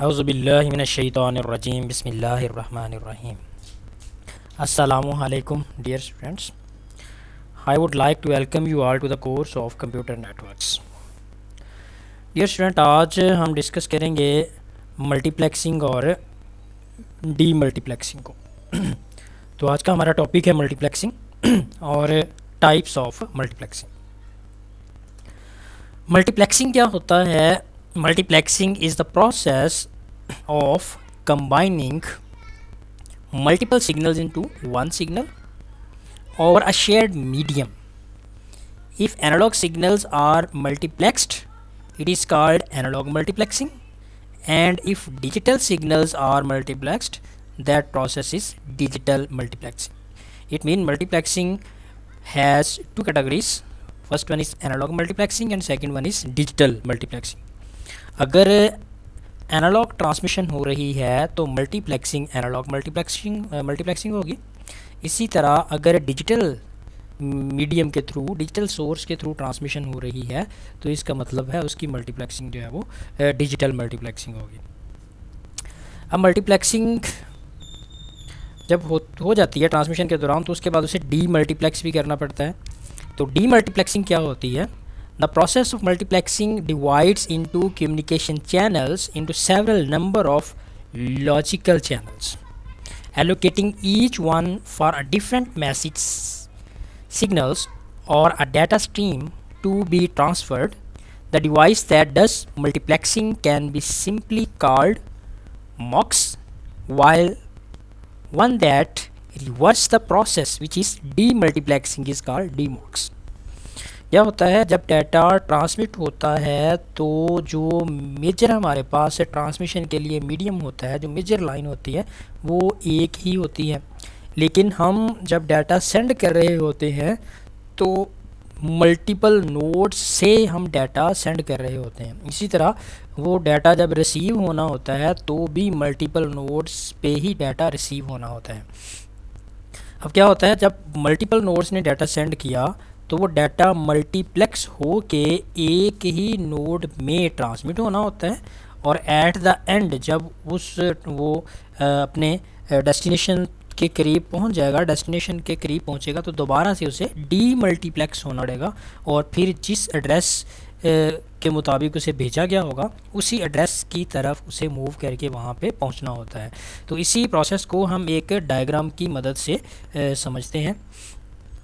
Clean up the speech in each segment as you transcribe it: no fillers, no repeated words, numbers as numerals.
औज़ुबिल्लाहि मिनश्शैतानिर्रजीम बिस्मिल्लाहिर्रहमानिर्रहीम। अस्सलामु अलैकुम dear students, I would like to welcome you all to the course of computer networks. Dear student, आज हम discuss करेंगे मल्टीप्लेक्सिंग और डी मल्टीप्लेक्सिंग को। तो आज का हमारा टॉपिक है मल्टीप्लेक्सिंग और टाइप्स ऑफ मल्टीप्लेक्सिंग। मल्टीप्लेक्सिंग क्या होता है? Multiplexing is the process of combining multiple signals into one signal over a shared medium. If analog signals are multiplexed, it is called analog multiplexing, and if digital signals are multiplexed, that process is digital multiplexing. It means multiplexing has two categories. First one is analog multiplexing and second one is digital multiplexing. अगर analogue transmission हो रही है तो multiplexing analogue multiplexing होगी। इसी तरह अगर digital medium के थ्रू, डिजिटल सोर्स के थ्रू ट्रांसमिशन हो रही है तो इसका मतलब है उसकी मल्टीप्लेक्सिंग जो है वो डिजिटल मल्टीप्लेक्सिंग होगी। अब मल्टीप्लेक्सिंग जब हो जाती है ट्रांसमिशन के दौरान तो उसके बाद उसे डी मल्टीप्लेक्स भी करना पड़ता है। तो डी मल्टीप्लेक्सिंग क्या होती है? The process of multiplexing divides into communication channels into several number of logical channels, allocating each one for a different message signals or a data stream to be transferred. The device that does multiplexing can be simply called MUX, while one that reverses the process, which is demultiplexing, is called DMUX. क्या होता है? जब data transmit होता है तो जो major हमारे पास transmission के लिए मीडियम होता है, जो मेजर लाइन होती है वो एक ही होती है, लेकिन हम जब डाटा सेंड कर रहे होते हैं तो मल्टीपल नोड्स से हम डाटा सेंड कर रहे होते हैं। इसी तरह वो डाटा जब रिसीव होना होता है तो भी मल्टीपल नोड्स पे ही डाटा रिसीव होना होता है। अब क्या होता है, जब मल्टीपल नोड्स ने डाटा सेंड किया तो वो डाटा मल्टीप्लेक्स हो के एक ही नोड में ट्रांसमिट होना होता है, और एट द एंड जब वो अपने डेस्टिनेशन के करीब पहुंच जाएगा, डेस्टिनेशन के करीब पहुंचेगा तो दोबारा से उसे डी मल्टीप्लेक्स होना पड़ेगा, और फिर जिस एड्रेस के मुताबिक उसे भेजा गया होगा उसी एड्रेस की तरफ उसे मूव करके वहाँ पे पहुँचना होता है। तो इसी प्रोसेस को हम एक डायग्राम की मदद से समझते हैं।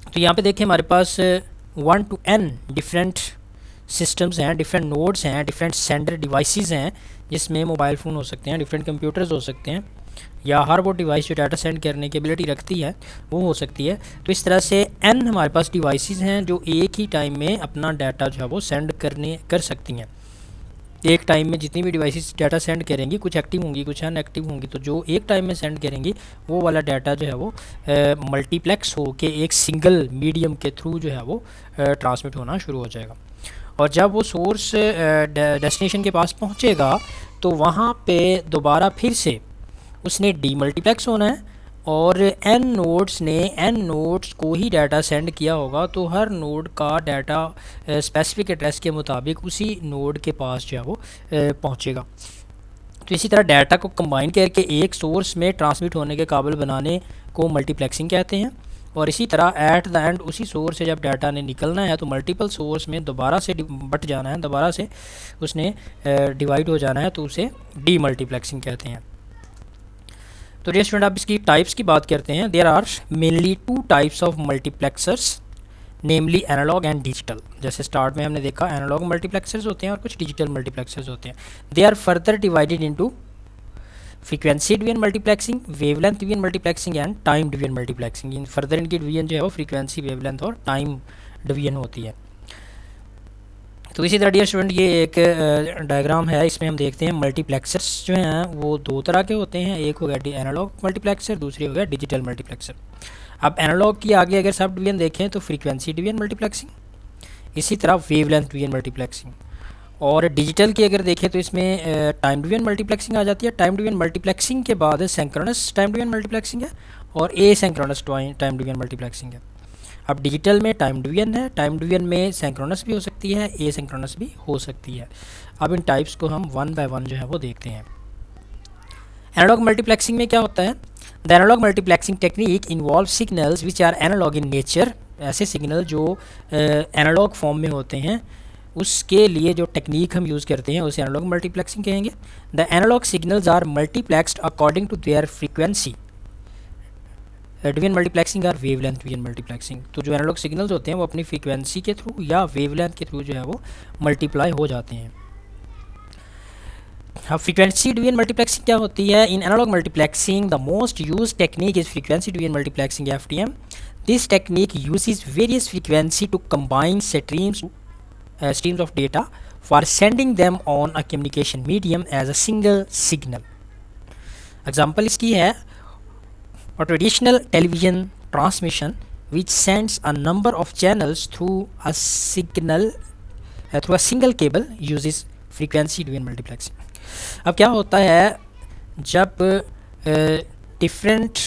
तो यहाँ पे देखिए हमारे पास 1 to n डिफरेंट सिस्टम्स हैं, डिफरेंट नोड्स हैं, डिफरेंट सेंडर डिवाइसेस हैं, जिसमें मोबाइल फ़ोन हो सकते हैं, डिफरेंट कंप्यूटर्स हो सकते हैं, या हर वो डिवाइस जो डाटा सेंड करने की एबिलिटी रखती है वो हो सकती है। तो इस तरह से n हमारे पास डिवाइसेस हैं जो एक ही टाइम में अपना डाटा जो है वो सेंड कर सकती हैं। एक टाइम में जितनी भी डिवाइसेस डाटा सेंड करेंगी, कुछ एक्टिव होंगी कुछ अनएक्टिव होंगी, तो जो एक टाइम में सेंड करेंगी वो वाला डाटा जो है वो मल्टीप्लेक्स हो के एक सिंगल मीडियम के थ्रू जो है वो ट्रांसमिट होना शुरू हो जाएगा। और जब वो सोर्स डेस्टिनेशन के पास पहुंचेगा तो वहाँ पे दोबारा फिर से उसने डी मल्टीप्लेक्स होना है, और n नोड्स ने n नोड्स को ही डाटा सेंड किया होगा, तो हर नोड का डाटा स्पेसिफिक एड्रेस के मुताबिक उसी नोड के पास जो है वो पहुँचेगा। तो इसी तरह डाटा को कंबाइन करके एक सोर्स में ट्रांसमिट होने के काबिल बनाने को मल्टीप्लेक्सिंग कहते हैं। और इसी तरह एट द एंड उसी सोर्स से जब डाटा ने निकलना है तो मल्टीपल सोर्स में दोबारा से बट जाना है, दोबारा से उसने डिवाइड हो जाना है, तो उसे डी मल्टीप्लेक्सिंग कहते हैं। तो डियर स्टूडेंट, आप इसकी टाइप्स की बात करते हैं। There are mainly 2 types of multiplexers, namely analog and digital. जैसे स्टार्ट में हमने देखा एनालॉग मल्टीप्लेक्सर्स होते हैं और कुछ डिजिटल मल्टीप्लेक्सर्स होते हैं। They are further divided into frequency division multiplexing, wavelength division multiplexing and time division multiplexing. इन फर्दर इनकी डिवीजन जो है वो फ्रीक्वेंसी, वेवलेंथ और टाइम डिवीजन होती है। तो इसी तरह डियर स्टूडेंट, ये एक डायग्राम है, इसमें हम देखते हैं मल्टीप्लेक्सर्स जो हैं वो 2 तरह के होते हैं। एक हो गया एनालॉग मल्टीप्लेक्सर, दूसरी हो गया डिजिटल मल्टीप्लेक्सर। अब एनालॉग की आगे अगर सब डिवीजन देखें तो फ्रीक्वेंसी डिवीजन मल्टीप्लेक्सिंग, इसी तरह वेवलेंथ डिवीजन मल्टीप्लेक्सिंग। और डिजिटल की अगर देखें तो इसमें टाइम डिवीजन मल्टीप्लेक्सिंग आ जाती है। टाइम डिवीजन मल्टीप्लेक्सिंग के बाद सिंक्रोनस टाइम डिवीजन मल्टीप्लेक्सिंग है और एसिंक्रोनस टाइम डिवीजन मल्टीप्लेक्सिंग है। अब डिजिटल में टाइम डिवीजन है, टाइम डिवीजन में सिंक्रोनस भी हो सकती है, एसिंक्रोनस भी हो सकती है। अब इन टाइप्स को हम वन बाय वन जो है वो देखते हैं। एनालॉग मल्टीप्लेक्सिंग में क्या होता है? The analog multiplexing technique involve signals which are analog in nature, ऐसे सिग्नल जो एनालॉग फॉर्म में होते हैं उसके लिए जो टेक्निक हम यूज़ करते हैं उसे एनालॉग मल्टीप्लेक्सिंग कहेंगे। The analog signals are multiplexed according to their frequency. Division multiplexing और वेवलेंथ डिवीजन मल्टीप्लेक्सिंग, तो जो एनालॉग सिग्नल्स होते हैं वो अपनी फ्रीक्वेंसी के थ्रू या वेवलेंथ के थ्रू जो है वो मल्टीप्लाई हो जाते हैं। अब फ्रीक्वेंसी डिवीजन मल्टीप्लेक्सिंग क्या होती है? In analogue multiplexing the most use technique is frequency division multiplexing, FDM. This technique uses various frequency to combine streams of data for sending them on a communication medium as a single signal. Example इसकी है a traditional television transmission which sends a number of channels through a single cable uses frequency division multiplexing. अब क्या होता है जब different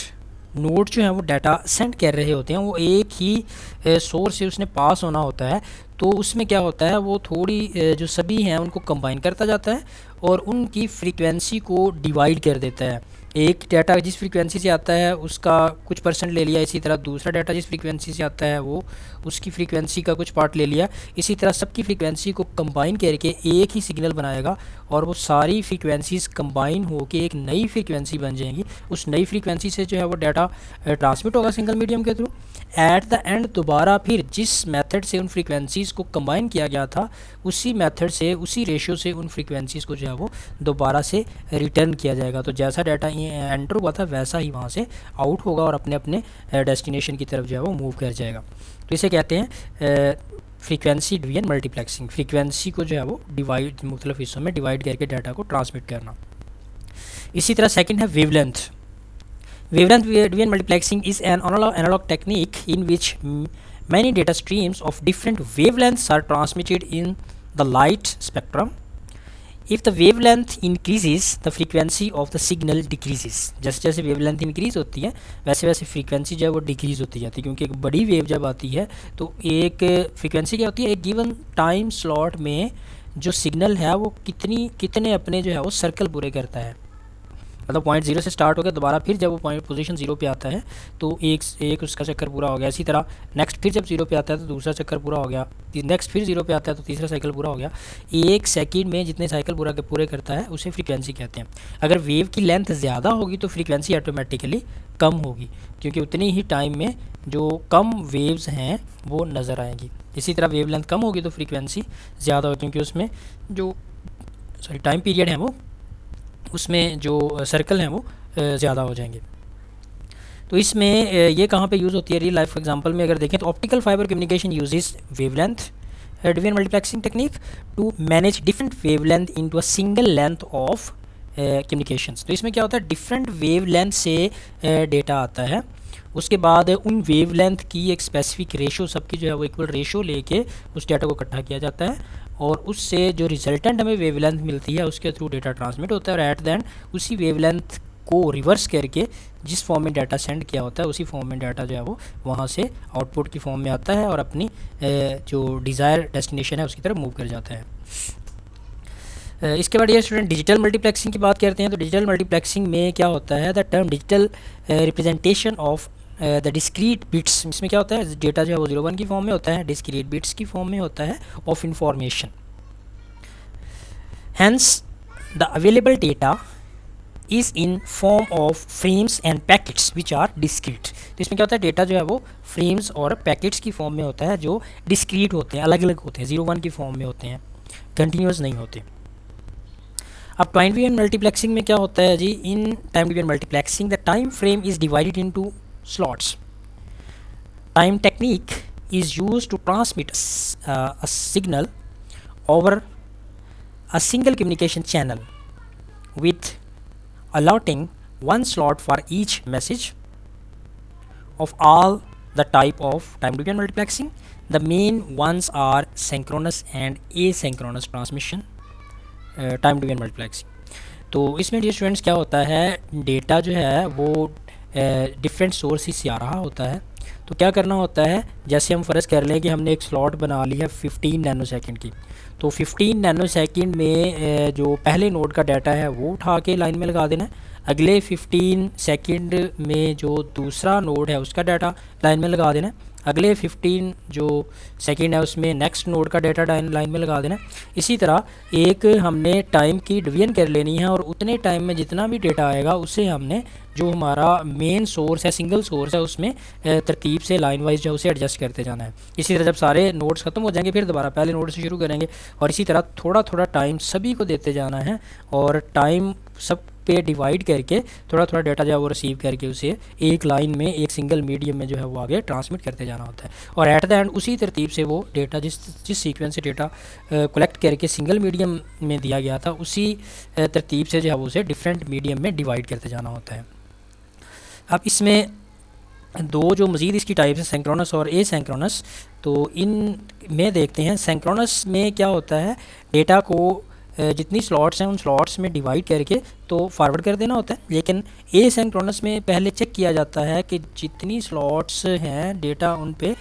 node जो है वो डाटा सेंड कर रहे होते हैं, वो एक ही सोर्स से उसने पास होना होता है, तो उसमें क्या होता है वो थोड़ी जो सभी हैं उनको कंबाइन करता जाता है और उनकी फ्रीक्वेंसी को डिवाइड कर देता है। एक डाटा जिस फ्रीक्वेंसी से आता है उसका कुछ परसेंट ले लिया, इसी तरह दूसरा डाटा जिस फ्रीक्वेंसी से आता है वो उसकी फ्रीक्वेंसी का कुछ पार्ट ले लिया, इसी तरह सबकी फ्रीक्वेंसी को कंबाइन करके एक ही सिग्नल बनाएगा और वो सारी फ्रीक्वेंसीज कंबाइन होकर एक नई फ्रीक्वेंसी बन जाएंगी। उस नई फ्रीक्वेंसी से जो है वो डाटा ट्रांसमिट होगा सिंगल मीडियम के थ्रू। एट द एंड दोबारा फिर जिस मेथड से उन फ्रीक्वेंसीज़ को कंबाइन किया गया था उसी मेथड से उसी रेशियो से उन फ्रीक्वेंसीज़ को जो है वो दोबारा से रिटर्न किया जाएगा। तो जैसा डाटा एंटर हुआ था वैसा ही वहाँ से आउट होगा और अपने अपने डेस्टिनेशन की तरफ जो है वो मूव कर जाएगा। तो इसे कहते हैं फ्रीक्वेंसी डिवीजन मल्टीप्लेक्सिंग। फ्रीक्वेंसी को जो है वो डिवाइड मुख्तलिफ हिस्सों में डिवाइड करके डाटा को ट्रांसमिट करना। इसी तरह सेकंड है wavelength. Wavelength division multiplexing is an analog technique in which many data streams of different wavelengths are transmitted in the light spectrum. If the wavelength increases, the frequency of the signal decreases. जैसे जैसे wavelength increase होती है वैसे वैसे frequency जो है वो decrease होती जाती है, क्योंकि एक बड़ी वेव जब आती है तो एक फ्रीक्वेंसी क्या होती है, एक गिवन टाइम स्लॉट में जो सिग्नल है वो कितने अपने जो है वो सर्कल पूरे करता है। मतलब पॉइंट 0 से स्टार्ट हो गया, दोबारा फिर जब वो पॉइंट पोजीशन 0 पे आता है तो एक उसका चक्कर पूरा हो गया। इसी तरह नेक्स्ट फिर जब 0 पे आता है तो दूसरा चक्कर पूरा हो गया, नेक्स्ट फिर 0 पे आता है तो तीसरा साइकिल पूरा हो गया। एक सेकंड में जितने साइकिल पूरे करता है उसे फ्रीक्वेंसी कहते हैं। अगर वेव की लेंथ ज़्यादा होगी तो फ्रीक्वेंसी ऑटोमेटिकली कम होगी, क्योंकि उतनी ही टाइम में जो कम वेव्स हैं वो नज़र आएंगी। इसी तरह वेव लेंथ कम होगी तो फ्रीक्वेंसी ज़्यादा होगी, क्योंकि उसमें जो टाइम पीरियड है वो उसमें जो सर्कल हैं वो ज़्यादा हो जाएंगे। तो इसमें ये कहाँ पे यूज़ होती है रियल लाइफ एग्जांपल में अगर देखें तो optical fibre communication uses wavelength division multiplexing technique to manage different wavelength into a single length of communications. तो इसमें क्या होता है, डिफरेंट वेवलेंथ से डेटा आता है, उसके बाद उन वेवलेंथ की एक स्पेसिफिक रेशो सबकी जो है वो इक्वल रेशो लेके उस डाटा को इकट्ठा किया जाता है और उससे जो रिजल्टेंट हमें वेवलेंथ मिलती है उसके थ्रू डेटा ट्रांसमिट होता है और एट द एंड उसी वेवलेंथ को रिवर्स करके जिस फॉर्म में डाटा सेंड किया होता है उसी फॉर्म में डाटा जो है वो वहाँ से आउटपुट की फॉर्म में आता है और अपनी जो डिज़ायर डेस्टिनेशन है उसकी तरफ मूव कर जाता है। इसके बाद ये स्टूडेंट डिजिटल मल्टीप्लेक्सिंग की बात करते हैं। तो डिजिटल मल्टीप्लेक्सिंग में क्या होता है, the term digital representation of the discrete bits. इसमें क्या होता है, डेटा जो है वो 01 की फॉर्म में होता है, डिस्क्रीट बिट्स की फॉर्म में होता है of information. Hence the available data is in form of frames and packets which are discrete. तो इसमें क्या होता है, डेटा जो है वो फ्रेम्स और पैकेट्स की फॉर्म में होता है जो डिस्क्रीट होते हैं, अलग अलग होते हैं, 01 की फॉर्म में होते हैं, कंटिन्यूस नहीं होते। अब टाइम डिवीजन मल्टीप्लेक्सिंग में क्या होता है जी, in time division multiplexing the time frame is divided into slots. Time technique is used to transmit a signal over a single communication channel with allotting one slot for each message of all the type of time division multiplexing. The main ones are synchronous and asynchronous transmission time division multiplexing. तो इसमें dear students क्या होता है, data जो है वो different sources से आ रहा होता है तो क्या करना होता है, जैसे हम फ़र्ज़ कर लें कि हमने एक स्लॉट बना ली है 15 नैनो सेकंड की, तो 15 नैनो सेकंड में जो पहले नोड का डाटा है वो उठा के लाइन में लगा देना है, अगले 15 सेकंड में जो दूसरा नोड है उसका डाटा लाइन में लगा देना है, अगले 15 जो सेकंड है उसमें नेक्स्ट नोड का डाटा लाइन में लगा देना है। इसी तरह एक हमने टाइम की डिवीजन कर लेनी है और उतने टाइम में जितना भी डाटा आएगा उसे हमने जो हमारा मेन सोर्स है, सिंगल सोर्स है, उसमें तरतीब से लाइन वाइज जो उसे एडजस्ट करते जाना है। इसी तरह जब सारे नोड्स ख़त्म हो जाएंगे फिर दोबारा पहले नोड से शुरू करेंगे और इसी तरह थोड़ा थोड़ा टाइम सभी को देते जाना है और टाइम सब पे डिवाइड करके थोड़ा थोड़ा डाटा जो है वो रिसीव करके उसे एक लाइन में एक सिंगल मीडियम में जो है वो आगे ट्रांसमिट करते जाना होता है और एट द एंड उसी तरतीब से वो डाटा जिस सीक्वेंस से डाटा कलेक्ट करके सिंगल मीडियम में दिया गया था उसी तरतीब से जो है वो उसे डिफरेंट मीडियम में डिवाइड करते जाना होता है। अब इसमें दो जो मज़ीद इसकी टाइप्स हैं, सिंक्रोनस और एसिंक्रोनस, तो इन में देखते हैं। सिंक्रोनस में क्या होता है, डेटा को जितनी स्लॉट्स हैं उन स्लॉट्स में डिवाइड करके तो फॉरवर्ड कर देना होता है, लेकिन एसिंक्रोनस में पहले चेक किया जाता है कि जितनी स्लॉट्स हैं डेटा उन पे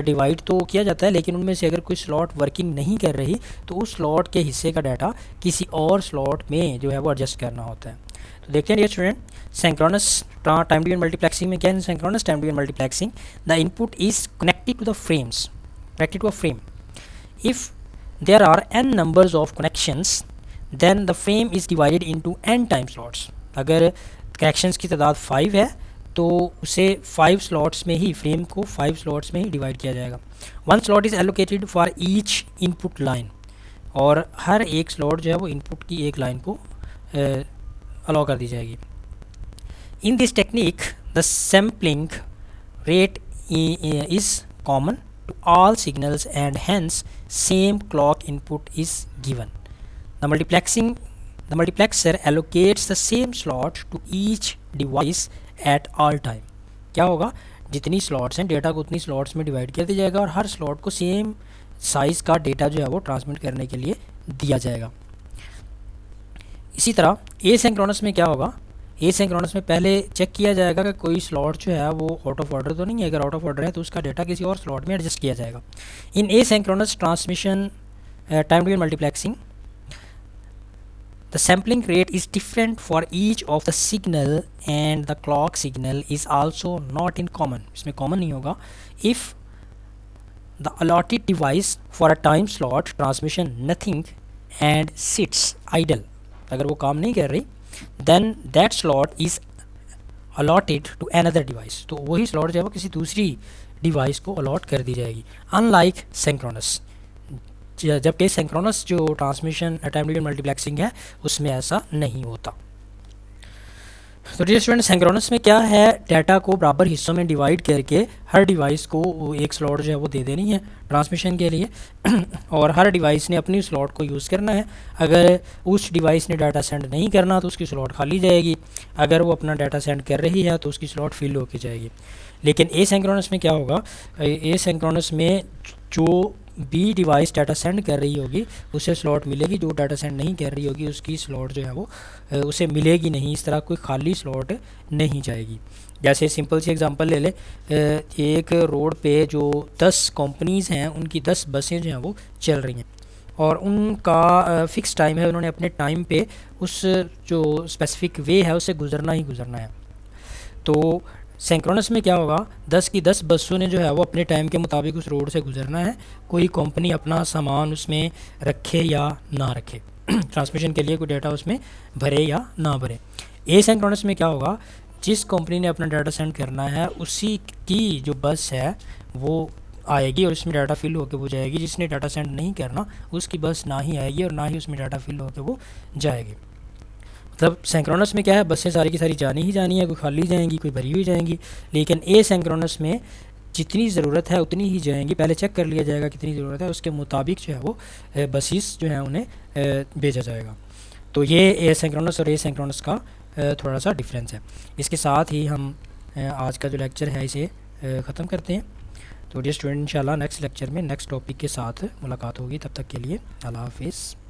डिवाइड तो किया जाता है, लेकिन उनमें से अगर कोई स्लॉट वर्किंग नहीं कर रही तो उस स्लॉट के हिस्से का डाटा किसी और स्लॉट में जो है वो एडजस्ट करना होता है। तो देखते हैं dear student, synchronous time division multiplexing में क्या है। Synchronous time division multiplexing, the input is connected to the frames, connected to a frame. If there are n numbers of connections then the frame is divided into n time slots। अगर connections की तादाद 5 है तो उसे 5 slots में ही, frame को 5 slots में ही divide किया जाएगा। 1 slot is allocated for each input line, और हर एक स्लॉट जो है वो इनपुट की एक लाइन को अलाउ कर दी जाएगी। In this technique the sampling rate is common to all signals and hence same clock input is given. The multiplexer allocates the same slot to each device at all time। क्या होगा, जितनी slots हैं data को उतनी slots में divide कर दिया जाएगा और हर स्लॉट को सेम साइज़ का डेटा जो है वो ट्रांसमिट करने के लिए दिया जाएगा। इसी तरह एसिंक्रोनस में क्या होगा, एसिंक्रोनस में पहले चेक किया जाएगा कि कोई स्लॉट जो है वो आउट ऑफ ऑर्डर तो नहीं है, अगर आउट ऑफ ऑर्डर है तो उसका डाटा किसी और स्लॉट में एडजस्ट किया जाएगा। In asynchronous transmission time division multiplexing the sampling rate is different for each of the signal and the clock signal is also not in common. इसमें common नहीं होगा। If the allotted device for a time slot transmission nothing and sits idle, अगर वो काम नहीं कर रही then that slot is allotted to another device, तो वही slot जो है वो किसी दूसरी डिवाइस को अलॉट कर दी जाएगी। अनलाइक सिंक्रोनस, जबकि सिंक्रोनस जो ट्रांसमिशन टाइम डिवीजन मल्टीप्लेक्सिंग है उसमें ऐसा नहीं होता। तो डियर स्टूडेंट, सिंक्रोनस में क्या है, डाटा को बराबर हिस्सों में डिवाइड करके हर डिवाइस को एक स्लॉट जो है वो दे देनी है ट्रांसमिशन के लिए और हर डिवाइस ने अपनी स्लॉट को यूज़ करना है। अगर उस डिवाइस ने डाटा सेंड नहीं करना तो उसकी स्लॉट खाली जाएगी, अगर वो अपना डाटा सेंड कर रही है तो उसकी स्लॉट फिल होकर जाएगी। लेकिन एसिंक्रोनस में क्या होगा, एसिंक्रोनस में जो भी डिवाइस डाटा सेंड कर रही होगी उसे स्लॉट मिलेगी, जो डाटा सेंड नहीं कर रही होगी उसकी स्लॉट जो है वो उसे मिलेगी नहीं। इस तरह कोई खाली स्लॉट नहीं जाएगी। जैसे सिंपल सी एग्जांपल ले ले, एक रोड पे जो 10 कंपनीज़ हैं उनकी 10 बसें जो हैं वो चल रही हैं और उनका फ़िक्स टाइम है, उन्होंने अपने टाइम पे उस जो स्पेसिफिक वे है उससे गुज़रना ही गुज़रना है। तो सिंक्रोनस में क्या होगा, 10 की 10 बसों ने जो है वो अपने टाइम के मुताबिक उस रोड से गुजरना है, कोई कंपनी अपना सामान उसमें रखे या ना रखे ट्रांसमिशन के लिए कोई डाटा उसमें भरे या ना भरे। एसिंक्रोनस में क्या होगा, जिस कंपनी ने अपना डाटा सेंड करना है उसी की जो बस है वो आएगी और उसमें डाटा फिल होकर वो जाएगी, जिसने डाटा सेंड नहीं करना उसकी बस ना ही आएगी और ना ही उसमें डाटा फिल होकर वो जाएगी। मतलब सिंक्रोनस में क्या है, बसें सारी की सारी जानी ही जानी है, कोई खाली जाएंगी कोई भरी हुई जाएंगी। लेकिन एसिंक्रोनस में जितनी ज़रूरत है उतनी ही जाएंगी, पहले चेक कर लिया जाएगा कितनी ज़रूरत है, उसके मुताबिक जो है वो बसेस जो है उन्हें भेजा जाएगा। तो ये एसिंक्रोनस और एसिंक्रोनस का थोड़ा सा डिफरेंस है। इसके साथ ही हम आज का जो लेक्चर है इसे ख़त्म करते हैं। तो डियर स्टूडेंट, इंशाल्लाह नेक्स्ट लेक्चर में नेक्स्ट टॉपिक के साथ मुलाकात होगी। तब तक के लिए अल्लाह हाफिज़।